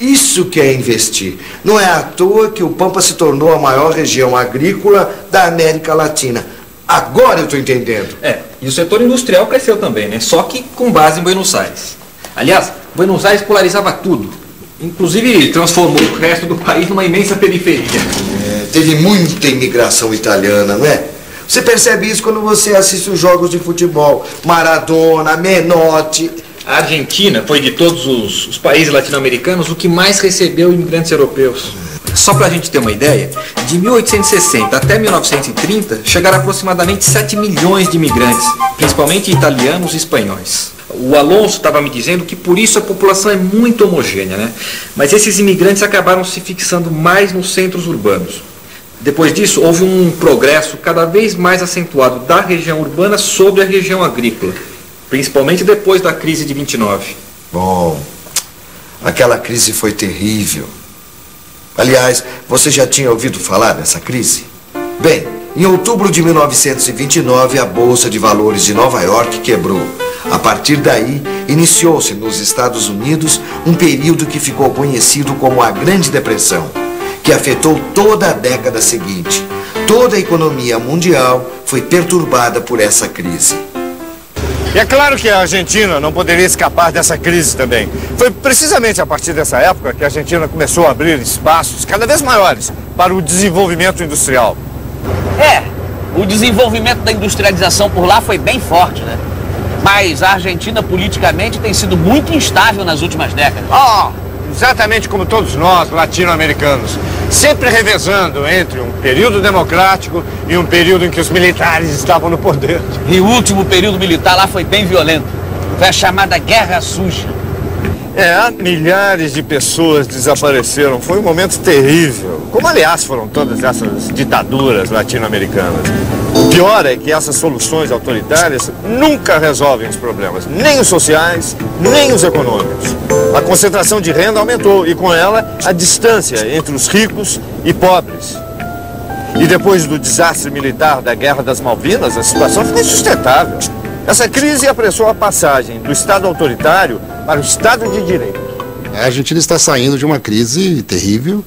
Isso que é investir. Não é à toa que o Pampa se tornou a maior região agrícola da América Latina. Agora eu estou entendendo. E o setor industrial cresceu também, né? Só que com base em Buenos Aires. Aliás, Buenos Aires polarizava tudo. Inclusive transformou o resto do país numa imensa periferia. Teve muita imigração italiana, não é? Você percebe isso quando você assiste os jogos de futebol. Maradona, Menotti. A Argentina foi de todos os países latino-americanos o que mais recebeu imigrantes europeus. Só para a gente ter uma ideia, de 1860 até 1930 chegaram aproximadamente 7 milhões de imigrantes, principalmente italianos e espanhóis. O Alonso estava me dizendo que por isso a população é muito homogênea, né? Mas esses imigrantes acabaram se fixando mais nos centros urbanos. Depois disso, houve um progresso cada vez mais acentuado da região urbana sobre a região agrícola, principalmente depois da crise de 29. Bom, aquela crise foi terrível. Aliás, você já tinha ouvido falar dessa crise? Bem, em outubro de 1929, a Bolsa de Valores de Nova York quebrou. A partir daí, iniciou-se nos Estados Unidos um período que ficou conhecido como a Grande Depressão, que afetou toda a década seguinte. Toda a economia mundial foi perturbada por essa crise. E é claro que a Argentina não poderia escapar dessa crise também. Foi precisamente a partir dessa época que a Argentina começou a abrir espaços cada vez maiores para o desenvolvimento industrial. O desenvolvimento da industrialização por lá foi bem forte, né? Mas a Argentina politicamente tem sido muito instável nas últimas décadas. Exatamente como todos nós, latino-americanos, sempre revezando entre um período democrático e um período em que os militares estavam no poder. E o último período militar lá foi bem violento. Foi a chamada Guerra Suja. Milhares de pessoas desapareceram. Foi um momento terrível. Como, aliás, foram todas essas ditaduras latino-americanas. O pior é que essas soluções autoritárias nunca resolvem os problemas, nem os sociais, nem os econômicos. A concentração de renda aumentou e, com ela, a distância entre os ricos e pobres. E depois do desastre militar da Guerra das Malvinas, a situação ficou insustentável. Essa crise apressou a passagem do Estado autoritário para o Estado de Direito. A Argentina está saindo de uma crise terrível,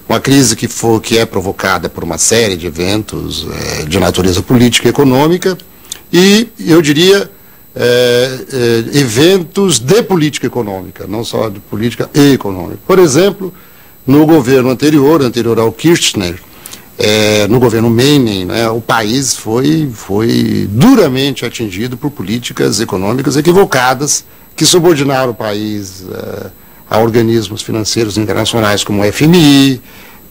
uma crise que é provocada por uma série de eventos de natureza política e econômica e, eu diria, eventos de política econômica, não só de política e econômica. Por exemplo, no governo anterior ao Kirchner, no governo Menem, né, o país foi duramente atingido por políticas econômicas equivocadas que subordinaram o país a organismos financeiros internacionais como o FMI,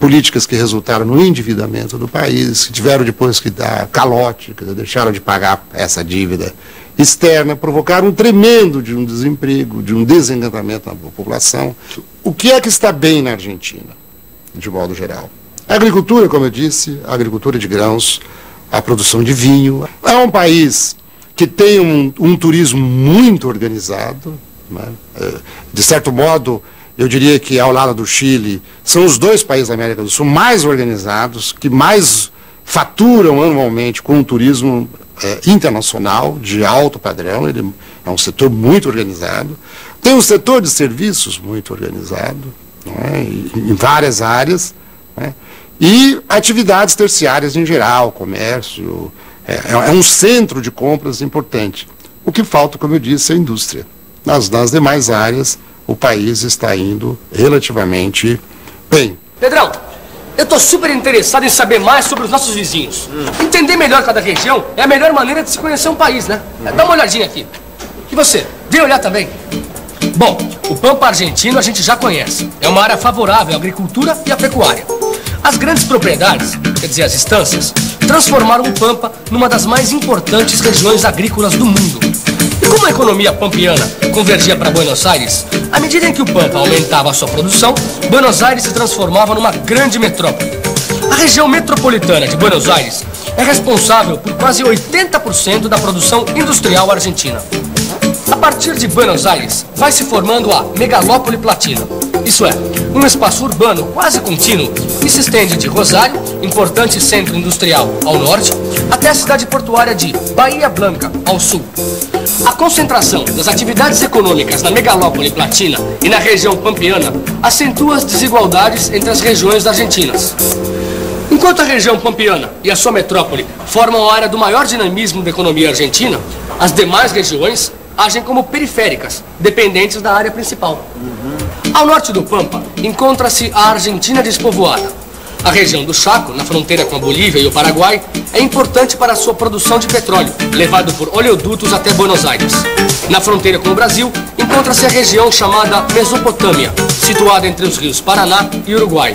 políticas que resultaram no endividamento do país, que tiveram depois que dar calote, que deixaram de pagar essa dívida externa, provocaram um tremendo de um desemprego, de um desencantamento na população. O que é que está bem na Argentina, de modo geral? A agricultura, como eu disse, a agricultura de grãos, a produção de vinho. É um país que tem um turismo muito organizado, né? De certo modo, eu diria que ao lado do Chile, são os dois países da América do Sul mais organizados, que mais faturam anualmente com um turismo internacional, de alto padrão. Ele é um setor muito organizado. Tem um setor de serviços muito organizado, né? Em várias áreas, né? E atividades terciárias em geral, comércio, é um centro de compras importante. O que falta, como eu disse, é a indústria. Nas demais áreas, o país está indo relativamente bem. Pedrão, eu estou super interessado em saber mais sobre os nossos vizinhos. Entender melhor cada região é a melhor maneira de se conhecer um país, né? Dá uma olhadinha aqui. E você? Vem olhar também. Bom, o Pampa argentino a gente já conhece. É uma área favorável à agricultura e à pecuária. As grandes propriedades, quer dizer, as estâncias, transformaram o Pampa numa das mais importantes regiões agrícolas do mundo. E como a economia pampiana convergia para Buenos Aires, à medida em que o Pampa aumentava a sua produção, Buenos Aires se transformava numa grande metrópole. A região metropolitana de Buenos Aires é responsável por quase 80% da produção industrial argentina. A partir de Buenos Aires, vai se formando a megalópole platina. Isso é, um espaço urbano quase contínuo que se estende de Rosário, importante centro industrial, ao norte, até a cidade portuária de Bahia Blanca, ao sul. A concentração das atividades econômicas na megalópole platina e na região pampeana acentua as desigualdades entre as regiões argentinas. Enquanto a região pampeana e a sua metrópole formam a área do maior dinamismo da economia argentina, as demais regiões agem como periféricas, dependentes da área principal. Ao norte do Pampa, encontra-se a Argentina despovoada. A região do Chaco, na fronteira com a Bolívia e o Paraguai, é importante para a sua produção de petróleo, levado por oleodutos até Buenos Aires. Na fronteira com o Brasil, encontra-se a região chamada Mesopotâmia, situada entre os rios Paraná e Uruguai.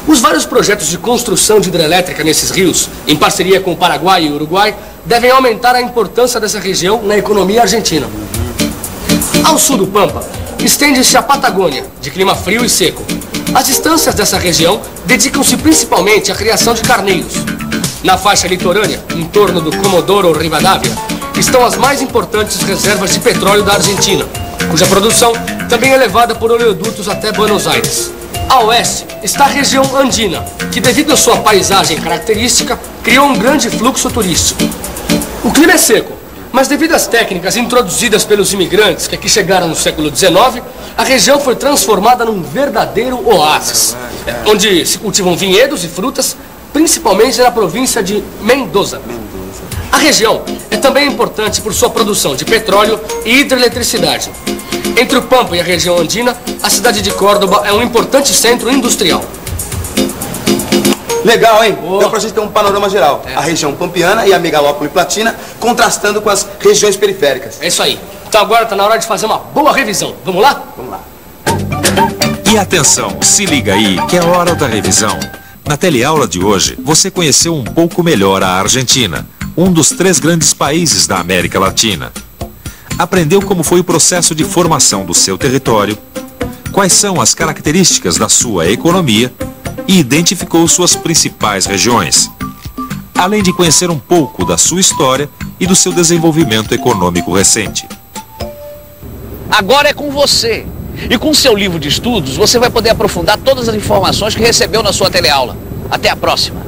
Os vários projetos de construção de hidrelétrica nesses rios, em parceria com o Paraguai e o Uruguai, devem aumentar a importância dessa região na economia argentina. Ao sul do Pampa, estende-se a Patagônia, de clima frio e seco. As distâncias dessa região dedicam-se principalmente à criação de carneiros. Na faixa litorânea, em torno do Comodoro Rivadavia, estão as mais importantes reservas de petróleo da Argentina, cuja produção também é levada por oleodutos até Buenos Aires. A oeste está a região andina, que devido à sua paisagem característica, criou um grande fluxo turístico. O clima é seco, mas devido às técnicas introduzidas pelos imigrantes que aqui chegaram no século XIX, a região foi transformada num verdadeiro oásis, onde se cultivam vinhedos e frutas, principalmente na província de Mendoza. A região é também importante por sua produção de petróleo e hidroeletricidade. Entre o Pampa e a região andina, a cidade de Córdoba é um importante centro industrial. Legal, hein? Deu pra gente ter um panorama geral. A região pampeana e a megalópole platina contrastando com as regiões periféricas. É isso aí. Então agora tá na hora de fazer uma boa revisão. Vamos lá? Vamos lá. E atenção, se liga aí, que é hora da revisão. Na teleaula de hoje, você conheceu um pouco melhor a Argentina, um dos 3 grandes países da América Latina. Aprendeu como foi o processo de formação do seu território, quais são as características da sua economia e identificou suas principais regiões, além de conhecer um pouco da sua história e do seu desenvolvimento econômico recente. Agora é com você. E com seu livro de estudos, você vai poder aprofundar todas as informações que recebeu na sua teleaula. Até a próxima.